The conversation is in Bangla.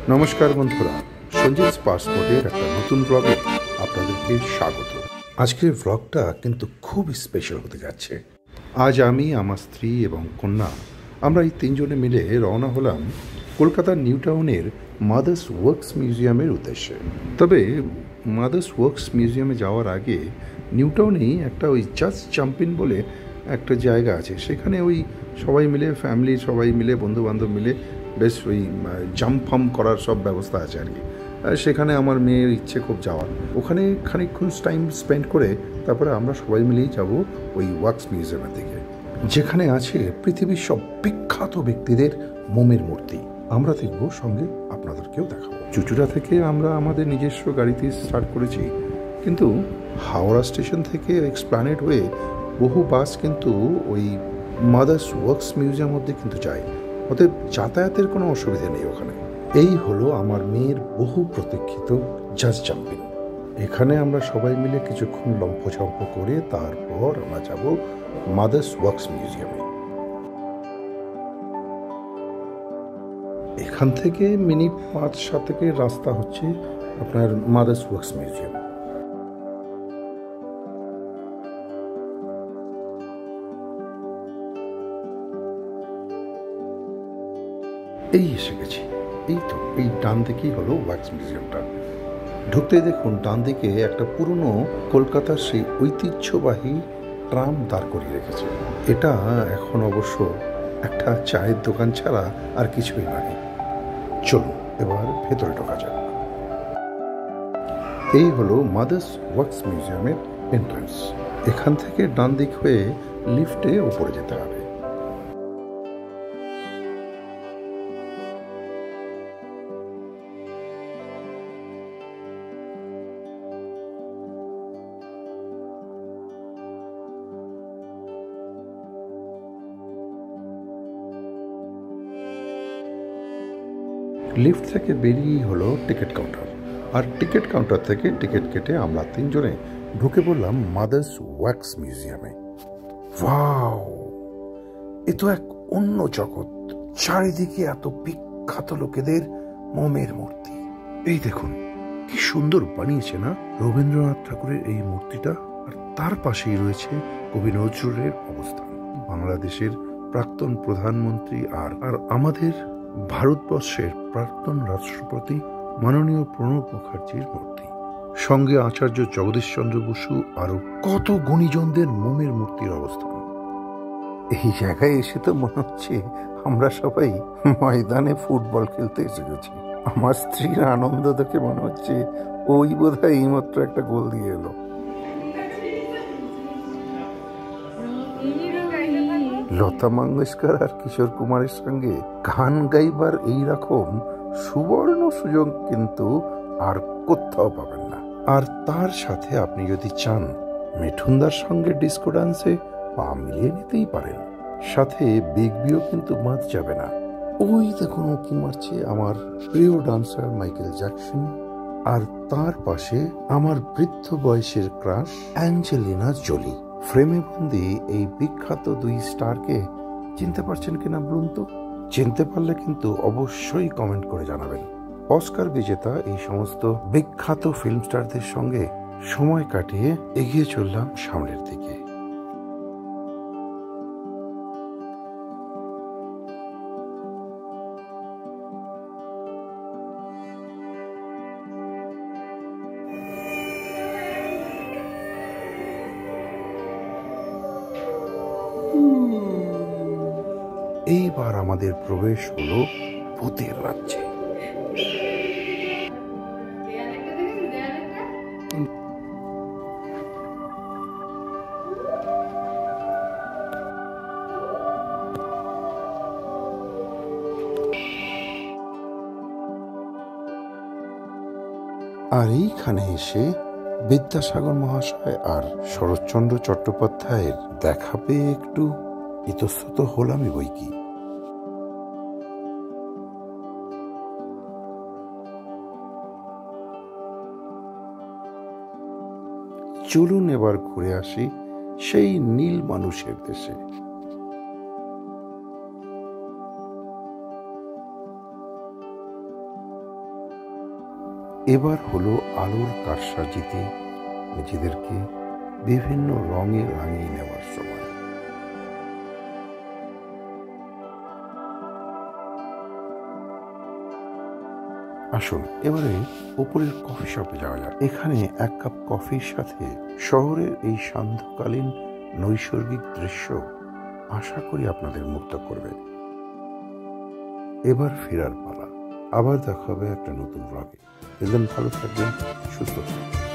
নমস্কার বন্ধুরা, সঞ্জীব পাসপোর্টের একটা নতুন ব্লগে আপনাদেরকে স্বাগত। আজকের ব্লগটা কিন্তু খুব স্পেশাল হতে যাচ্ছে। আজ আমি, আমার স্ত্রী এবং কন্যা আমরা এই তিনজনে মিলে রওনা হলাম কলকাতার নিউ টাউনের মাদার্স ওয়ার্কস মিউজিয়ামের উদ্দেশ্যে। তবে মাদার্স ওয়ার্কস মিউজিয়ামে যাওয়ার আগে নিউ টাউনেই একটা ওই জাস্ট জাম্পিন বলে একটা জায়গা আছে, সেখানে ওই সবাই মিলে ফ্যামিলি সবাই মিলে বন্ধুবান্ধব মিলে বেশ ওই জাম্প ফাম্প করার সব ব্যবস্থা আছে আর কি। সেখানে আমার মেয়ের ইচ্ছে খুব যাওয়ার, ওখানে খানিকক্ষণ টাইম স্পেন্ড করে তারপরে আমরা সবাই মিলেই যাব ওই ওয়ার্কস মিউজিয়ামের দিকে, যেখানে আছে পৃথিবীর সব বিখ্যাত ব্যক্তিদের মোমের মূর্তি। আমরা দেখব, সঙ্গে আপনাদেরকেও দেখাবো। চুচুড়া থেকে আমরা আমাদের নিজস্ব গাড়িতে স্টার্ট করেছি, কিন্তু হাওড়া স্টেশন থেকে এক্সপ্ল্যানেড হয়ে বহু বাস কিন্তু ওই মাদার্স ওয়ার্কস মিউজিয়াম অবধি কিন্তু যায়, অতএব যাতায়াতের কোনো অসুবিধা নেই ওখানে। এই হলো আমার মেয়ের বহু প্রতীক্ষিত জাস্ট জাম্পিং। এখানে আমরা সবাই মিলে কিছুক্ষণ লম্ফঝম্প করে তারপর আমরা যাব মাদার্স ওয়ার্কস মিউজিয়ামে। এখান থেকে মিনিট 5-7 রাস্তা হচ্ছে আপনার মাদার্স ওয়ার্কস মিউজিয়াম। এই এসে গেছি, এই তো এই ডান দিকেই হলো ওয়ার্কস মিউজিয়ামটা। ঢুকতে দেখুন ডান দিকে একটা পুরনো কলকাতার সেই ঐতিহ্যবাহী ট্রাম দাঁড় করিয়ে রেখেছে। এটা এখন অবশ্য একটা চায়ের দোকান ছাড়া আর কিছুই নয়। চলুন এবার ভেতরে ঢোকা যাক। এই হলো মাদার্স ওয়ার্কস মিউজিয়ামের এন্ট্রান্স। এখান থেকে ডান দিক হয়ে লিফটে উপরে যেতে হবে। লিফট থেকে বেরিয়েই হলো টিকিট কাউন্টার, আর টিকিট কাউন্টার থেকে টিকিট কেটে আমরা তিনজনে ঢুকে পড়লাম মাদার্স ওয়ার্কস মিউজিয়ামে। ওয়াও, এ তো এক অন্য জগৎ। চারিদিকে এত বিখ্যাত লোকেদের মোমের মূর্তি। এই দেখুন কি সুন্দর বানিয়েছে না রবীন্দ্রনাথ ঠাকুরের এই মূর্তিটা, আর তার পাশেই রয়েছে কবি নজরুলের অবস্থান। বাংলাদেশের প্রাক্তন প্রধানমন্ত্রী আর আমাদের ভারতবর্ষের প্রাক্তন রাষ্ট্রপতি মাননীয় প্রণব মুখার্জির মূর্তি, সঙ্গে আচার্য জগদীশচন্দ্র বসু আরো কত গুণীজনদের মোমের মূর্তির অবস্থান। এই জায়গায় এসে তো মনে হচ্ছে আমরা সবাই ময়দানে ফুটবল খেলতে এসে গেছি। আমার স্ত্রীর আনন্দ দেখে মনে হচ্ছে ওই বোধহয় এইমাত্র একটা গোল দিয়ে এলো। লতা মঙ্গেশকর আর কিশোর কুমারের সঙ্গে গান গাইবার এইরকম সুবর্ণ সুযোগ কিন্তু আর কোথাও পাবেন না। আর তার সাথে আপনি যদি চান মিঠুনদার সঙ্গে ডিস্কো ডান্সে পা মিলিয়ে নিতেই পারেন। সাথে বিগ বিও কিন্তু বাদ যাবে না। ওই দেখুন কি মারছে আমার প্রিয় ডান্সার মাইকেল জ্যাকসন, আর তার পাশে আমার বৃদ্ধ বয়সের ক্রাশ অ্যাঞ্জেলিনা জোলি। ফ্রেমে বন্দি এই বিখ্যাত দুই স্টারকে চিনতে পারছেন কিনা বলুন তো? চিনতে পারলে কিন্তু অবশ্যই কমেন্ট করে জানাবেন। অস্কার বিজেতা এই সমস্ত বিখ্যাত ফিল্ম স্টারদের সঙ্গে সময় কাটিয়ে এগিয়ে চললাম সামনের দিকে। এইবার আমাদের প্রবেশ হলো ভূতের রাজ্যে। আর এইখানে এসে বিদ্যাসাগর মহাশয় আর শরৎচন্দ্র চট্টোপাধ্যায়ের দেখা পেয়ে একটু ইতস্তত হলামই বই কি। চলুন এবার ঘুরে আসি সেই নীল মানুষের দেশে। এবার হলো আলোর কারসাজিতে নিজেদেরকে বিভিন্ন রঙে রাঙিয়ে নেওয়ার সময়। আসুন এবারে ওপরের কফি শপে যাওয়া যাক। এখানে এক কাপ কফির সাথে শহরের এই সান্ধ্যকালীন নৈসর্গিক দৃশ্য আশা করি আপনাদের মুগ্ধ করবে। এবার ফেরার পালা। আবার দেখা হবে একটা নতুন ব্লগে। ভালো থাকবেন, সুস্থ থাকবেন।